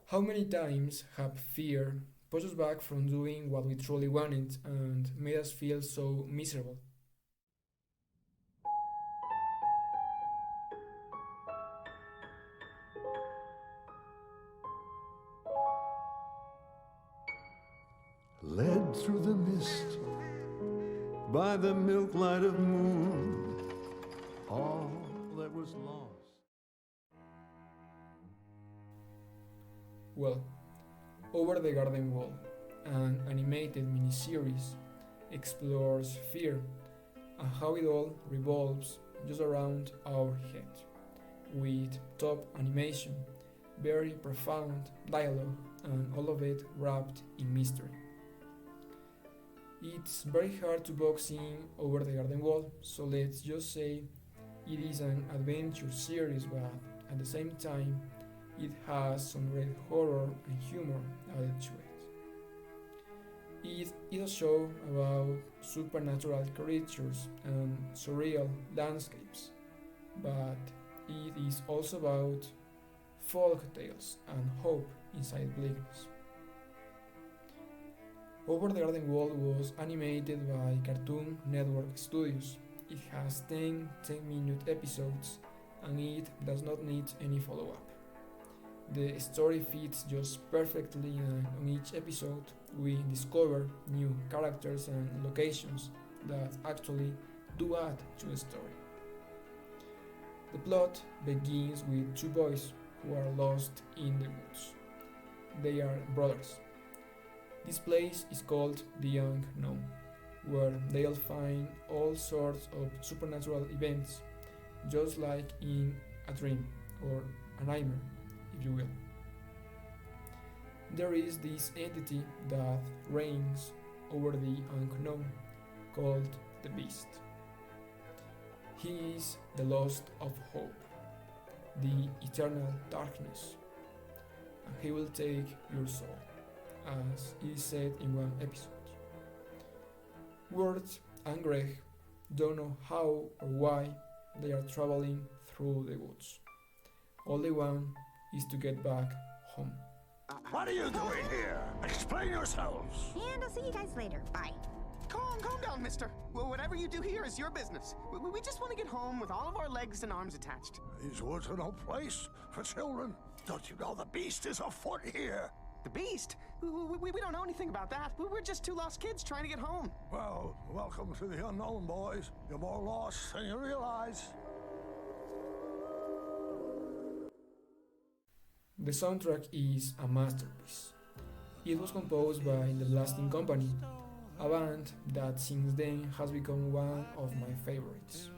How many times have fear pushed us back from doing what we truly wanted and made us feel so miserable? Led through the mist by the milk light of moon, all that was lost. Well, Over the Garden Wall, an animated miniseries, explores fear and how it all revolves just around our head, with top animation, very profound dialogue, and all of it wrapped in mystery. It's very hard to box in Over the Garden Wall, so let's just say it is an adventure series, but at the same time, it has some great horror and humor added to it. It is a show about supernatural creatures and surreal landscapes, but it is also about folk tales and hope inside bleakness. Over the Garden Wall was animated by Cartoon Network Studios. It has 10 10-minute episodes and it does not need any follow up. The story fits just perfectly, and on each episode, we discover new characters and locations that actually do add to the story. The plot begins with two boys who are lost in the woods. They are brothers. This place is called the Unknown, where they'll find all sorts of supernatural events, just like in a dream or a nightmare, if you will. There is this entity that reigns over the unknown, called the Beast. He is the lost of hope, the eternal darkness, and he will take your soul, as is said in one episode. Wirt and Greg don't know how or why they are traveling through the woods. All they want is to get back home. What are you doing here? Explain yourselves. And I'll see you guys later. Bye. Calm down, mister. Well, whatever you do here is your business. We just want to get home with all of our legs and arms attached. These woods are no place for children. Don't you know the beast is afoot here? The beast? We don't know anything about that. We're just two lost kids trying to get home. Well, welcome to the unknown, boys. You're more lost than you realize. The soundtrack is a masterpiece. It was composed by The Blasting Company, a band that since then has become one of my favorites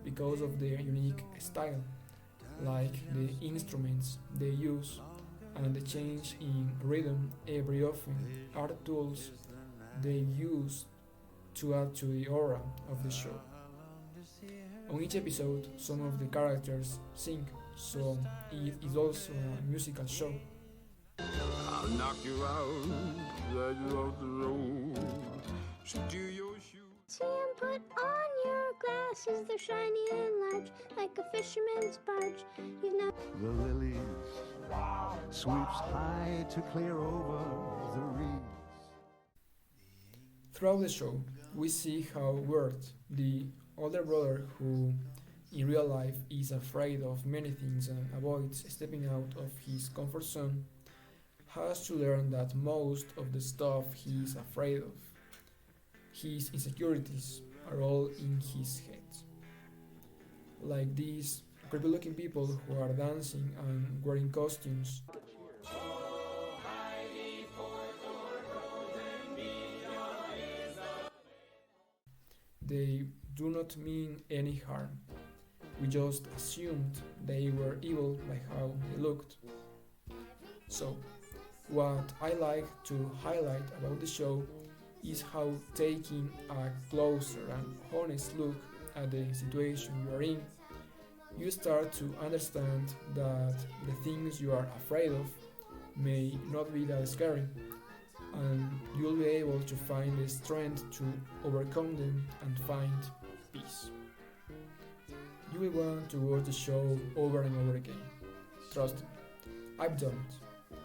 because of their unique style, like the instruments they use and the change in rhythm every often are tools they use to add to the aura of the show. On each episode, some of the characters sing, so it is also a musical show. I'll knock you out, drag you off the road, steal your shoes. Sam, put on your glasses, they're shiny and large, like a fisherman's barge. You've never. The lilies sweeps high to clear over the reeds. Throughout the show, we see how Wirt, the older brother who in real life is afraid of many things and avoids stepping out of his comfort zone, has to learn that most of the stuff he is afraid of, his insecurities, are all in his head. Like these creepy looking people who are dancing and wearing costumes. They do not mean any harm. We just assumed they were evil by how they looked. So, what I like to highlight about the show is how taking a closer and honest look at the situation you are in, you start to understand that the things you are afraid of may not be that scary, and you'll be able to find the strength to overcome them and find peace. You will want to watch the show over and over again. Trust me, I've done it.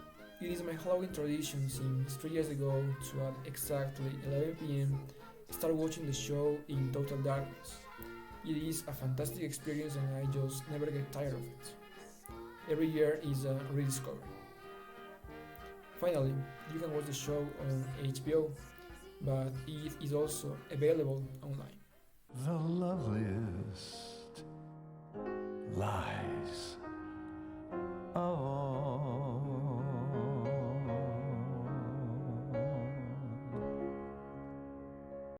It is my Halloween tradition since 3 years ago to at exactly 11 p.m. start watching the show in total darkness. It is a fantastic experience and I just never get tired of it. Every year is a rediscovery. Finally, you can watch the show on HBO, but it is also available online. The loveliest lie.